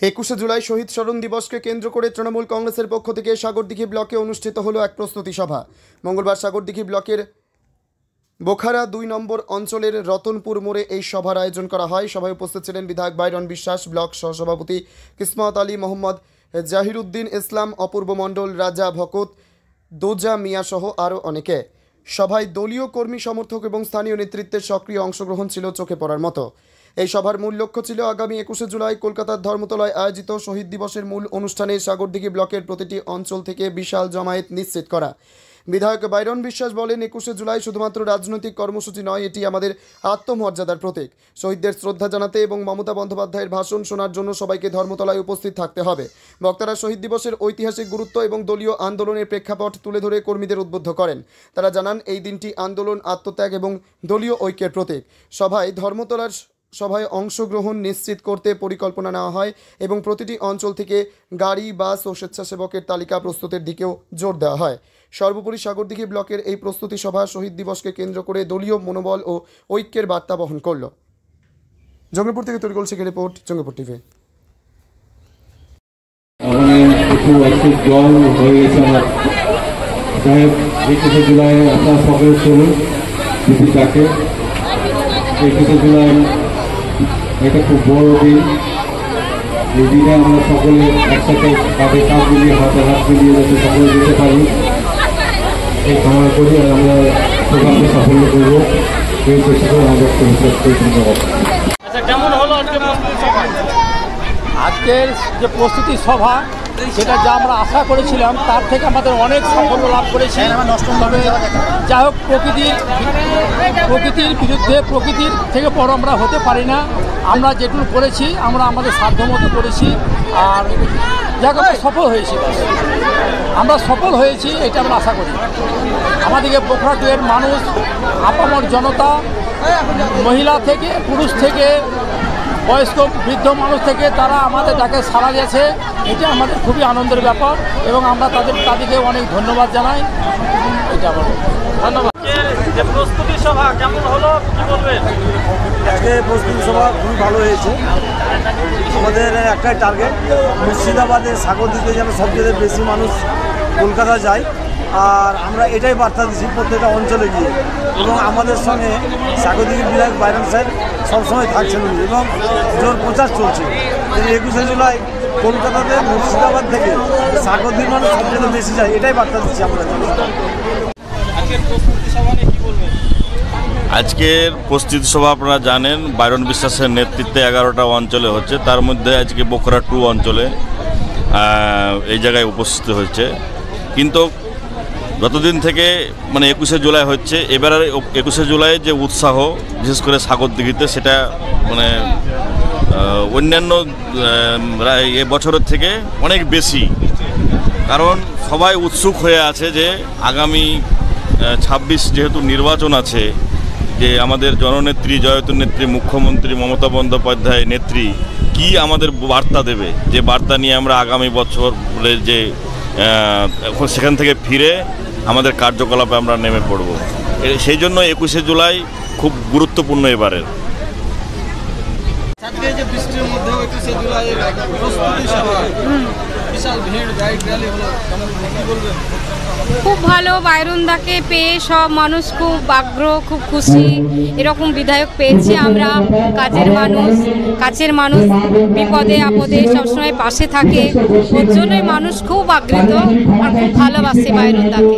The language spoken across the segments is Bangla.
21শে জুলাই শহীদ স্মরণ দিবসকে কেন্দ্র করে তৃণমূল কংগ্রেসের পক্ষ থেকে সাগরদিঘি ব্লকে অনুষ্ঠিত হলো এক প্রস্তুতি সভা। মঙ্গলবার সাগরদিঘি ব্লকের বোখারা 2 নম্বর অঞ্চলের রতনপুর মোড়ে এই সভার আয়োজন করা হয়। সভায় উপস্থিত ছিলেন বিধায়ক বাইরন বিশ্বাস, ব্লক সহসভাপতি কিসমত আলী, মোহাম্মদ জাহিরুদ্দিন ইসলাম, অপূর্ব মণ্ডল, রাজা ভকত, দোজা মিয়া সহ আরও অনেকে। সভায় দলীয় কর্মী সমর্থক এবং স্থানীয় নেতৃত্বের সক্রিয় অংশগ্রহণ ছিল চোখে পড়ার মতো। এই সভার মূল লক্ষ্য ছিল আগামী 21শে জুলাই কলকাতার ধর্মতলায় আয়োজিত শহীদ দিবসের মূল অনুষ্ঠানে সাগরদিঘি ব্লকের প্রতিটি অঞ্চল থেকে বিশাল জমায়েত নিশ্চিত করা। বিধায়ক বাইরন বিশ্বাস বলেন, 21শে জুলাই শুধুমাত্র রাজনৈতিক কর্মসূচি নয়, এটি আমাদের আত্মমর্যাদার প্রতীক। শহীদদের শ্রদ্ধা জানাতে এবং মমতা বন্দ্যোপাধ্যায়ের ভাষণ শোনার জন্য সবাইকে ধর্মতলায় উপস্থিত থাকতে হবে। বক্তারা শহীদ দিবসের ঐতিহাসিক গুরুত্ব এবং দলীয় আন্দোলনের প্রেক্ষাপট তুলে ধরে কর্মীদের উদ্বুদ্ধ করেন। তারা জানান, এই দিনটি আন্দোলন, আত্মত্যাগ এবং দলীয় ঐক্যের প্রতীক। সভায় অংশগ্রহণ নিশ্চিত করতে পরিকল্পনা নেওয়া হয় এবং প্রতিটি অঞ্চল থেকে গাড়ি, বাস ও স্বেচ্ছাসেবকের তালিকা প্রস্তুতের দিকেও জোর দেওয়া হয়। সর্বোপরি সাগরদিঘি ব্লকের এই প্রস্তুতি সভা শহীদ দিবসকে কেন্দ্র করে দলীয় মনোবল ও ঐক্যের বার্তা বহন করল। জঙ্গিপুর থেকে তরিকুল শেখের রিপোর্ট, জঙ্গিপুর টিভি। এটা খুব বড় দিন। এই দিনে আমরা সকলে একসাথে কাঁধে কাঁধ মিলিয়ে, হাতে হাত মিলিয়ে যাতে সকলে যেতে পারি এই কামনা করি। আর আমরা প্রোগ্রামকে সাফল্য করবো এই চেষ্টা করে আমাদের ধন্যবাদ। কেমন হলো আজকের যে প্রস্তুতি সভা, সেটা যা আমরা আশা করেছিলাম তার থেকে আমাদের অনেক সাফল্য লাভ করেছি। তবে যাই হোক, প্রকৃতির বিরুদ্ধে, প্রকৃতির থেকে বড় আমরা হতে পারি না। আমরা যেটুকু করেছি আমরা আমাদের সাধ্যমতো করেছি, আর যাক আমরা সফল হয়েছি। আমরা সফল হয়েছি এটা আমরা আশা করি। আমাদেরকে বোখারা 2 এর মানুষ, আপামর জনতা, মহিলা থেকে পুরুষ থেকে বয়স্ক বৃদ্ধ মানুষ থেকে তারা আমাদের ডাকে সাড়া দিয়েছে। এটা আমাদের খুবই আনন্দের ব্যাপার এবং আমরা তাদেরকে অনেক ধন্যবাদ জানাই। এটা আমাদের ধন্যবাদ। যে প্রস্তুতি সভা কেমন হলো কি বলবেন? আজকে প্রস্তুতি সভা খুবই ভালো হয়েছে। আমাদের একটাই টার্গেট, মুর্শিদাবাদের সাগরদিঘিতে যেন সবচেয়ে বেশি মানুষ কলকাতা যায়। আর আমরা এটাই বার্তা দিচ্ছি প্রত্যেকটা অঞ্চলে গিয়ে, এবং আমাদের সঙ্গে সাগরদিঘির বিধায়ক বাইরন সাহেব সবসময় থাকছেন এবং জোর প্রচার চলছে। 21শে জুলাই কলকাতাতে মুর্শিদাবাদ থেকে সাগরদিঘির মানুষ সবচেয়ে বেশি যায়, এটাই বার্তা দিচ্ছি আমরা। আজকের প্রস্তুতি সভা আপনারা জানেন, বাইরন বিশ্বাসের নেতৃত্বে 11টা অঞ্চলে হচ্ছে। তার মধ্যে আজকে বোখারা 2 অঞ্চলে এই জায়গায় উপস্থিত হচ্ছে। কিন্তু যতদিন থেকে 21শে জুলাই হচ্ছে, এবারে 21শে জুলাই যে উৎসাহ বিশেষ করে সাগরদিঘিতে, সেটা অন্যান্য বছরের থেকে অনেক বেশি। কারণ সবাই উৎসুক হয়ে আছে যে আগামী 26 যেহেতু নির্বাচন আছে, যে আমাদের জননেত্রী, জয়তনেত্রী, মুখ্যমন্ত্রী মমতা বন্দ্যোপাধ্যায় নেত্রী কি আমাদের বার্তা দেবে, যে বার্তা নিয়ে আমরা আগামী বছর যে সেখান থেকে ফিরে আমাদের কার্যকলাপে আমরা নেমে পড়ব। সেই জন্য 21শে জুলাই খুব গুরুত্বপূর্ণ এবারের। বৃষ্টির মধ্যেও 21শে জুলাই প্রস্তুতি সভা, বিশাল ভিড়, বাইক র্যালি হলো, কি বলবেন? খুব ভালো। বাইরনদাকে পেয়ে সব মানুষ খুব আগ্রহ, খুব খুশি। এরকম বিধায়ক পেয়েছি আমরা। কাছের মানুষ বিপদে আপদে সবসময় পাশে থাকে, ওর জন্যই মানুষ খুব আগ্রহীত আর খুব ভালোবাসে বাইরনদাকে।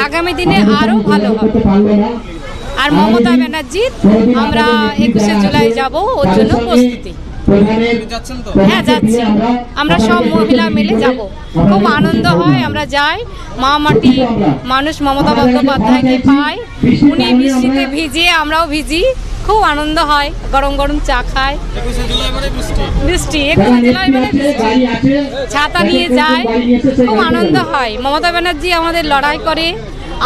আগামী দিনে আরও ভালো হবে। আর মমতা ব্যানার্জির আমরা 21শে জুলাই যাব, ওর জন্য প্রস্তুতি। হ্যাঁ, যাচ্ছি। আমরা সব মহিলা মিলে যাব, খুব আনন্দ হয়। আমরা যাই, মা মাটি মানুষ মমতা বন্দ্যোপাধ্যায়কে পাই, উনি বৃষ্টিতে ভিজে, আমরাও ভিজি, খুব আনন্দ হয়। গরম গরম চা খায়। 21শে জুলাই মানে বৃষ্টি, 21শে জুলাই মানে বৃষ্টি, ছাতা নিয়ে যায়, খুব আনন্দ হয়। মমতা ব্যানার্জি আমাদের লড়াই করে,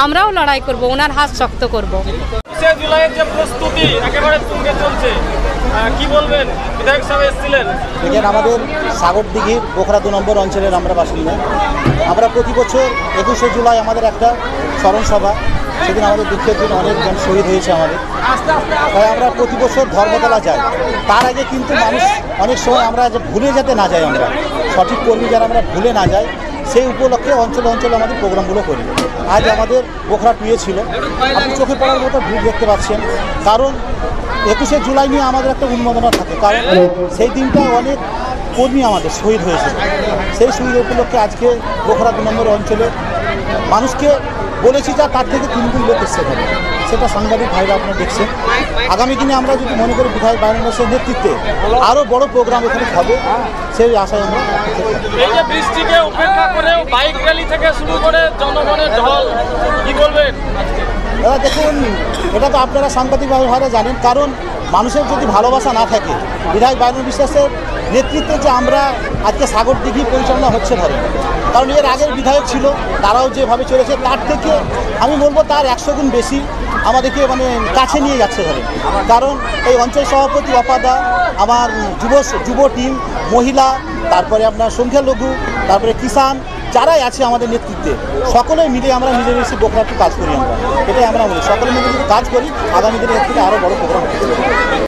আমরাও লড়াই করব, ওনার হাত শক্ত করব। 21শে জুলাইয়ের যে প্রস্তুতি একেবারে তুঙ্গে চলছে, কি বলবেন? বিধায়ক সাহেব এসেছিলেন। এখানে আমাদের সাগরদিঘির বোখারা 2 নম্বর অঞ্চলের আমরা বাসিন্দা। আমরা প্রতি বছর 21শে জুলাই আমাদের একটা স্মরণ সভা, সেদিন আমাদের দুঃখের দিন, অনেকজন শহীদ হয়েছে আমাদের। তাই আমরা প্রতি বছর ধর্মতলা যাই। তার আগে কিন্তু মানুষ অনেক সময় আমরা যে ভুলে যেতে না যাই, আমরা সঠিক কর্মী যারা আমরা ভুলে না যাই, সেই উপলক্ষে অঞ্চলে অঞ্চলে আমাদের প্রোগ্রামগুলো করি। আজ আমাদের বোখরা 2 ছিল, আপনি চোখে পড়ার মতো ভিড় দেখতে পাচ্ছেন। কারণ 21শে জুলাই নিয়ে আমাদের একটা উন্মাদনা থাকে, কারণ সেই দিনটা অনেক কর্মী আমাদের শহীদ হয়েছিল। সেই শহীদ উপলক্ষে আজকে বোখরা 2 নম্বর অঞ্চলে মানুষকে বলেছি যা তার থেকে 3 গুণ লোক এসছে হবে, সেটা সাংবাদিক ভাইরা আপনারা দেখছেন। আগামী দিনে আমরা যদি মনে করি বিধায়ক বাইরন দাসের নেতৃত্বে আরও বড় প্রোগ্রাম এখানে হবে, সেই আশায় আমরা। এই যে বৃষ্টিকে উপেক্ষা করে বাইক র্যালি থেকে শুরু করে জনগণের ঢল, কি বলবেন? দাদা দেখুন, এটা তো আপনারা সাংবাদিক ভাইরা জানেন, কারণ মানুষের যদি ভালোবাসা না থাকে, বিধায়ক বাইরন বিশ্বাসের নেতৃত্বে যে আমরা আজকে সাগরদিঘি পরিচালনা হচ্ছে ধরেন, কারণ এর আগের বিধায়ক ছিল, তারাও যেভাবে চলেছে তার থেকে আমি বলবো তার 100 গুণ বেশি আমাদেরকে কাছে নিয়ে যাচ্ছে ধরেন। কারণ এই অঞ্চল সভাপতি অপাদা, আমার যুব টিম, মহিলা, তারপরে আপনার সংখ্যালঘু, তারপরে কিষাণ, যারাই আছে আমাদের নেতৃত্বে, সকলে মিলে আমরা মিলেমিশে বোখরাতে কাজ করি। আমরা এটাই আমরা বলি, সকলে মিলে যদি কাজ করি, আগামী দিনে এর থেকে আরও বড় প্রোগ্রাম হতে পারে।